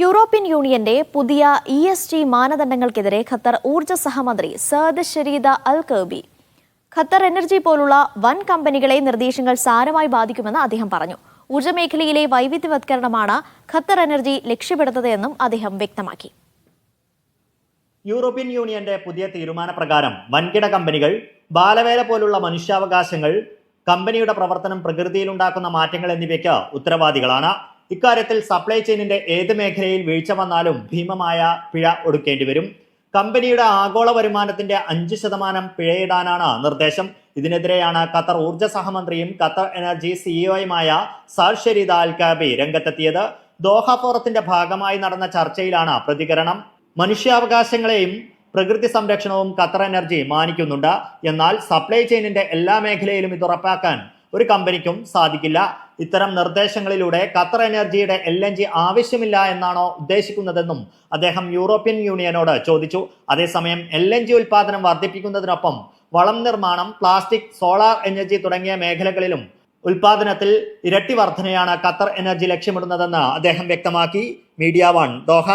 European യൂണിയന്റെ പുതിയ ESG മാനദണ്ഡങ്ങൾക്കെതിരെ Qatar ഊർജ്ജ സഹമന്ത്രി സഅദ് ഷരീദ അൽ കർബി ഖത്തർ എനർജി പോലുള്ള വൻ കമ്പനികളെ നിർദ്ദേശങ്ങൾ സാരമായി ബാധിക്കുമെന്ന് അദ്ദേഹം പറഞ്ഞു. ഊർജ്ജ മേഖലയിലെ വൈവിധ്യവത്കരണമാണ് ഖത്തർ എനർജി ലക്ഷ്യമിടുന്നത് എന്നും അദ്ദേഹം വ്യക്തമാക്കി. യൂറോപ്യൻ യൂണിയന്റെ പുതിയ തീരുമാനപ്രകാരം വൻകിട കമ്പനികൾ, ബാലവേല പോലുള്ള മനുഷ്യാവകാശങ്ങൾ, കമ്പനിയുടെ പ്രവർത്തനം പ്രകൃതിയിലുണ്ടാക്കുന്ന മാറ്റങ്ങൾ എന്നിവയ്ക്ക് ഉത്തരവാദികളാണ്. ഇക്കാര്യത്തിൽ സപ്ലൈ ചെയിനിന്റെ ഏത് മേഖലയിൽ വീഴ്ച വന്നാലും ഭീമമായ പിഴ ഒടുക്കേണ്ടി വരും. കമ്പനിയുടെ ആഗോള വരുമാനത്തിന്റെ 5% പിഴയിടാനാണ് നിർദ്ദേശം. ഇതിനെതിരെയാണ് ഖത്തർ ഊർജ്ജ സഹമന്ത്രിയും ഖത്തർ എനർജി സിഇഒയുമായ സഅദ് ഷരീദ അൽ കർബി രംഗത്തെത്തിയത്. ദോഹ ഫോറത്തിന്റെ ഭാഗമായി നടന്ന ചർച്ചയിലാണ് പ്രതികരണം. മനുഷ്യാവകാശങ്ങളെയും പ്രകൃതി സംരക്ഷണവും ഖത്തർ എനർജി മാനിക്കുന്നുണ്ട്. എന്നാൽ സപ്ലൈ ചെയിനിന്റെ എല്ലാ മേഖലയിലും ഇത് ഉറപ്പാക്കാൻ ഒരു കമ്പനിക്കും സാധിക്കില്ല. ഇത്തരം നിർദ്ദേശങ്ങളിലൂടെ ഖത്തർ എനർജിയുടെ LNG ആവശ്യമില്ല എന്നാണോ ഉദ്ദേശിക്കുന്നതെന്നും അദ്ദേഹം യൂറോപ്യൻ യൂണിയനോട് ചോദിച്ചു. അതേസമയം LNG ഉൽപാദനം വർദ്ധിപ്പിക്കുന്നതിനൊപ്പം വളം നിർമ്മാണം, പ്ലാസ്റ്റിക്, സോളാർ എനർജി തുടങ്ങിയ മേഖലകളിലും ഉൽപാദനത്തിൽ ഇരട്ടി വർധനയാണ് ഖത്തർ എനർജി ലക്ഷ്യമിടുന്നതെന്ന് അദ്ദേഹം വ്യക്തമാക്കി. Media 1 Doha.